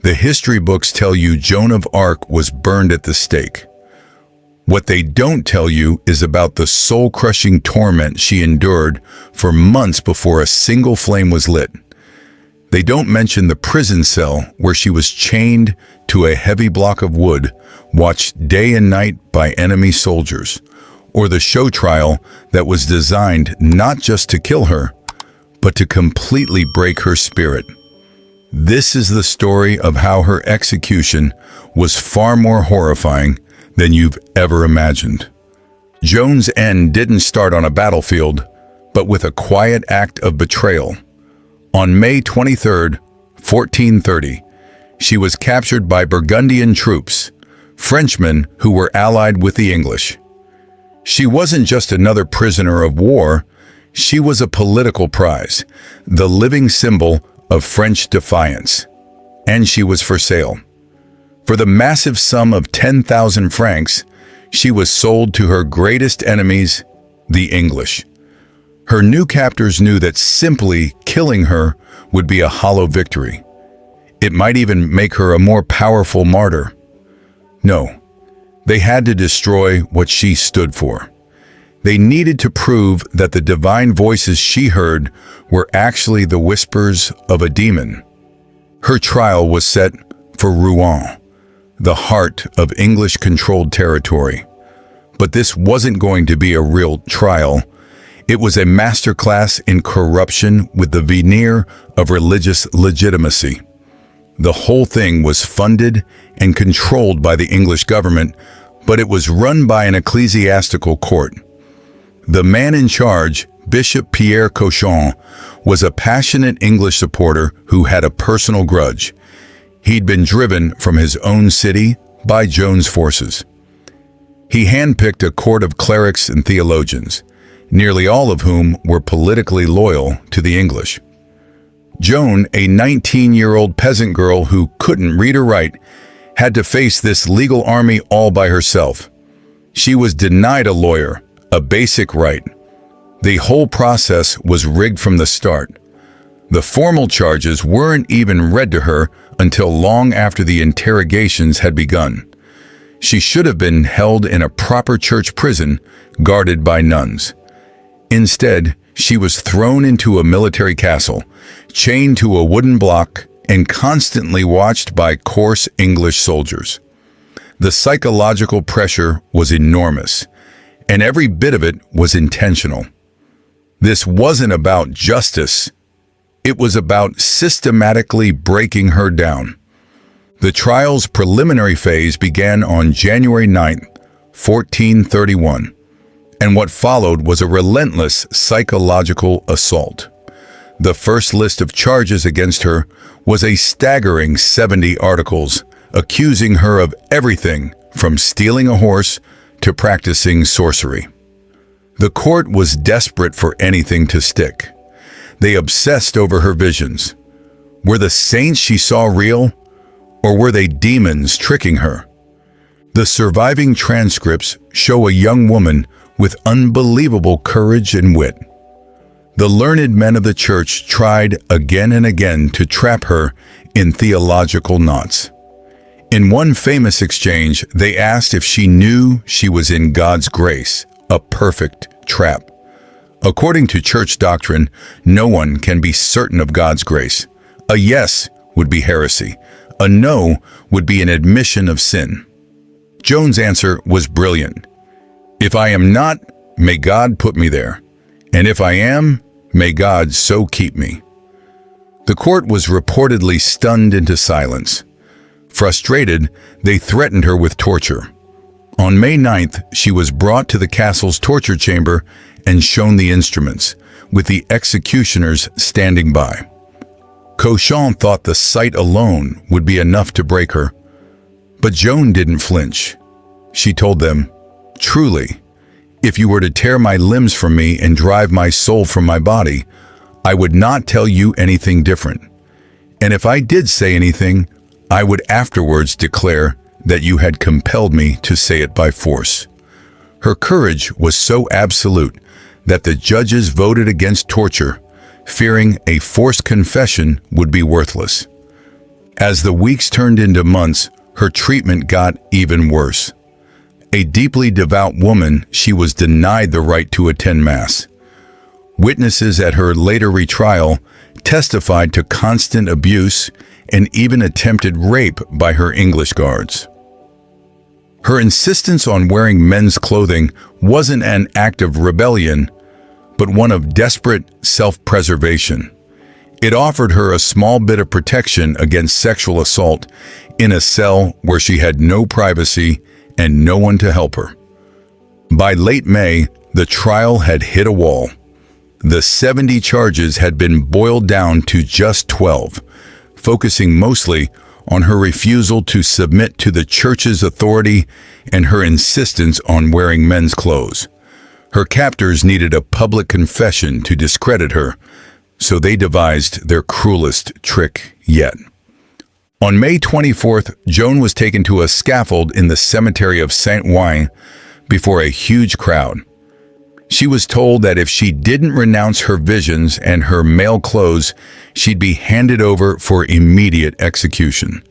The history books tell you Joan of Arc was burned at the stake. What they don't tell you is about the soul-crushing torment she endured for months before a single flame was lit. They don't mention the prison cell where she was chained to a heavy block of wood, watched day and night by enemy soldiers, or the show trial that was designed not just to kill her, but to completely break her spirit. This is the story of how her execution was far more horrifying than you've ever imagined. Joan's end didn't start on a battlefield, but with a quiet act of betrayal. On May 23, 1430, she was captured by Burgundian troops, Frenchmen who were allied with the English. She wasn't just another prisoner of war, she was a political prize, the living symbol of French defiance. And she was for sale. For the massive sum of 10,000 francs, she was sold to her greatest enemies, the English. Her new captors knew that simply killing her would be a hollow victory. It might even make her a more powerful martyr. No, they had to destroy what she stood for. They needed to prove that the divine voices she heard were actually the whispers of a demon. Her trial was set for Rouen, the heart of English-controlled territory. But this wasn't going to be a real trial. It was a masterclass in corruption with the veneer of religious legitimacy. The whole thing was funded and controlled by the English government, but it was run by an ecclesiastical court. The man in charge, Bishop Pierre Cochon, was a passionate English supporter who had a personal grudge. He'd been driven from his own city by Joan's forces. He handpicked a court of clerics and theologians, nearly all of whom were politically loyal to the English. Joan, a 19-year-old peasant girl who couldn't read or write, had to face this legal army all by herself. She was denied a lawyer, a basic right. The whole process was rigged from the start. The formal charges weren't even read to her until long after the interrogations had begun. She should have been held in a proper church prison, guarded by nuns. Instead, she was thrown into a military castle, chained to a wooden block, and constantly watched by coarse English soldiers. The psychological pressure was enormous, and every bit of it was intentional. This wasn't about justice. It was about systematically breaking her down. The trial's preliminary phase began on January 9, 1431, and what followed was a relentless psychological assault. The first list of charges against her was a staggering 70 articles, accusing her of everything from stealing a horse to practicing sorcery. The court was desperate for anything to stick. They obsessed over her visions. Were the saints she saw real, or were they demons tricking her? The surviving transcripts show a young woman with unbelievable courage and wit. The learned men of the church tried again and again to trap her in theological knots. In one famous exchange, they asked if she knew she was in God's grace, a perfect trap. According to church doctrine, no one can be certain of God's grace. A yes would be heresy. A no would be an admission of sin. Joan's answer was brilliant. If I am not, may God put me there. And if I am, may God so keep me. The court was reportedly stunned into silence. Frustrated, they threatened her with torture. On May 9th, she was brought to the castle's torture chamber and shown the instruments, with the executioners standing by. Cochon thought the sight alone would be enough to break her. But Joan didn't flinch. She told them, "Truly, if you were to tear my limbs from me and drive my soul from my body, I would not tell you anything different. And if I did say anything, I would afterwards declare that you had compelled me to say it by force." Her courage was so absolute that the judges voted against torture, fearing a forced confession would be worthless. As the weeks turned into months, her treatment got even worse. A deeply devout woman, she was denied the right to attend Mass. Witnesses at her later retrial testified to constant abuse and even attempted rape by her English guards. Her insistence on wearing men's clothing wasn't an act of rebellion, but one of desperate self-preservation. It offered her a small bit of protection against sexual assault in a cell where she had no privacy and no one to help her. By late May, the trial had hit a wall. The 70 charges had been boiled down to just 12, focusing mostly on her refusal to submit to the church's authority and her insistence on wearing men's clothes. Her captors needed a public confession to discredit her, so they devised their cruelest trick yet. On May 24th, Joan was taken to a scaffold in the cemetery of Saint-Ouen before a huge crowd. She was told that if she didn't renounce her visions and her male clothes, she'd be handed over for immediate execution.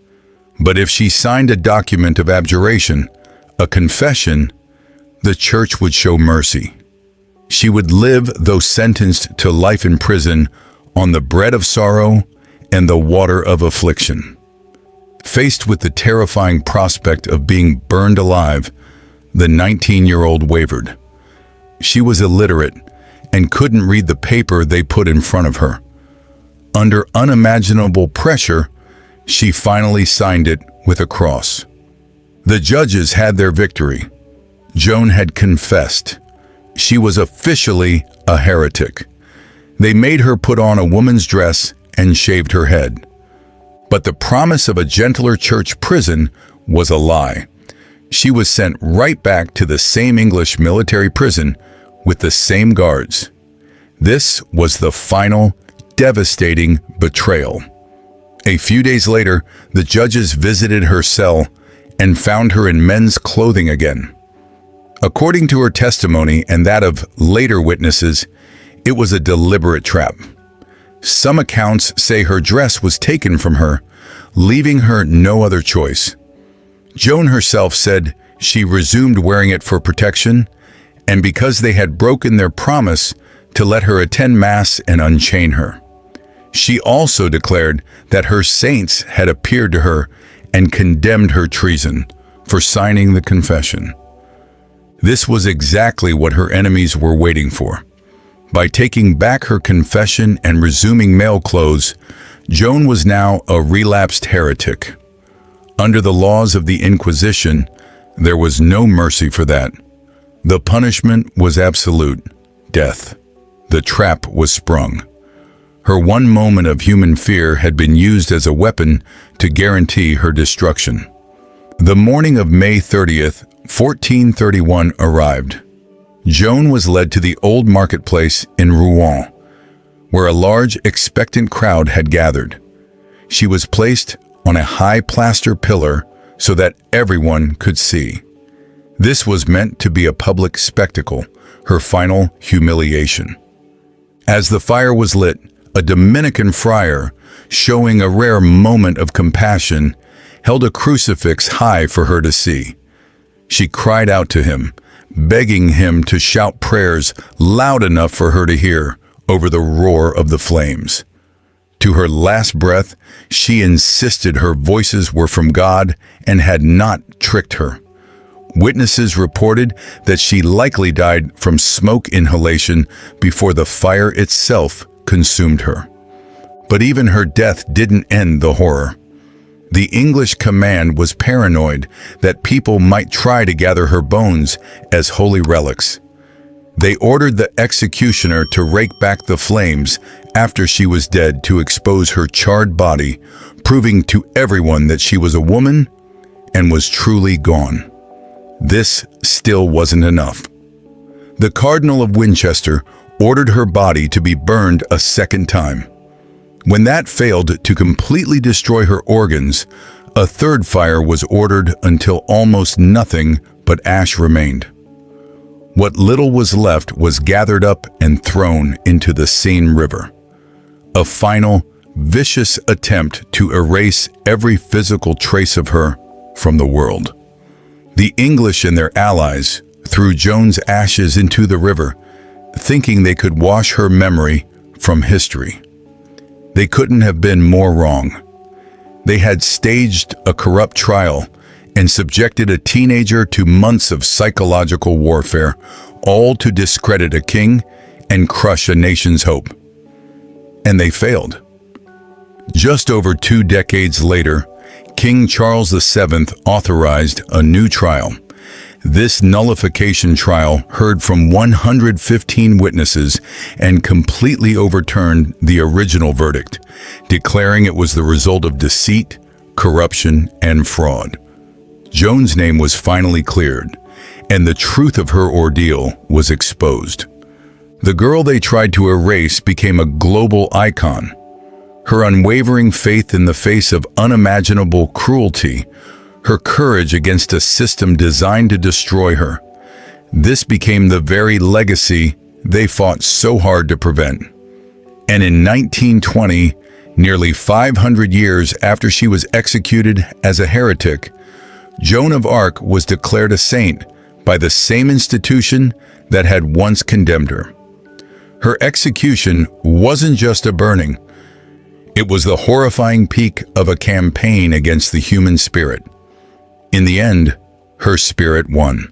But if she signed a document of abjuration, a confession, the church would show mercy. She would live, though sentenced to life in prison, on the bread of sorrow and the water of affliction. Faced with the terrifying prospect of being burned alive, the 19-year-old wavered. She was illiterate and couldn't read the paper they put in front of her. Under unimaginable pressure, she finally signed it with a cross. The judges had their victory. Joan had confessed. She was officially a heretic. They made her put on a woman's dress and shaved her head. But the promise of a gentler church prison was a lie. She was sent right back to the same English military prison with the same guards. This was the final, devastating betrayal. A few days later, the judges visited her cell and found her in men's clothing again. According to her testimony and that of later witnesses, it was a deliberate trap. Some accounts say her dress was taken from her, leaving her no other choice. Joan herself said she resumed wearing it for protection, and because they had broken their promise to let her attend Mass and unchain her. She also declared that her saints had appeared to her and condemned her treason for signing the confession. This was exactly what her enemies were waiting for. By taking back her confession and resuming male clothes, Joan was now a relapsed heretic. Under the laws of the Inquisition, there was no mercy for that. The punishment was absolute, death. The trap was sprung. Her one moment of human fear had been used as a weapon to guarantee her destruction. The morning of May 30th, 1431 arrived. Joan was led to the old marketplace in Rouen, where a large expectant crowd had gathered. She was placed on a high plaster pillar so that everyone could see. This was meant to be a public spectacle, her final humiliation. As the fire was lit, a Dominican friar, showing a rare moment of compassion, held a crucifix high for her to see. She cried out to him, begging him to shout prayers loud enough for her to hear over the roar of the flames. To her last breath, she insisted her voices were from God and had not tricked her. Witnesses reported that she likely died from smoke inhalation before the fire itself consumed her. But even her death didn't end the horror. The English command was paranoid that people might try to gather her bones as holy relics. They ordered the executioner to rake back the flames after she was dead to expose her charred body, proving to everyone that she was a woman and was truly gone. This still wasn't enough. The Cardinal of Winchester ordered her body to be burned a second time. When that failed to completely destroy her organs, a third fire was ordered until almost nothing but ash remained. What little was left was gathered up and thrown into the Seine River. A final, vicious attempt to erase every physical trace of her from the world. The English and their allies threw Joan's ashes into the river, thinking they could wash her memory from history. They couldn't have been more wrong. They had staged a corrupt trial and subjected a teenager to months of psychological warfare, all to discredit a king and crush a nation's hope. And they failed. Just over 2 decades later, King Charles VII authorized a new trial. This nullification trial heard from 115 witnesses and completely overturned the original verdict, declaring it was the result of deceit, corruption, and fraud. Joan's name was finally cleared, and the truth of her ordeal was exposed. The girl they tried to erase became a global icon. Her unwavering faith in the face of unimaginable cruelty, her courage against a system designed to destroy her. This became the very legacy they fought so hard to prevent. And in 1920, nearly 500 years after she was executed as a heretic, Joan of Arc was declared a saint by the same institution that had once condemned her. Her execution wasn't just a burning. It was the horrifying peak of a campaign against the human spirit. In the end, her spirit won.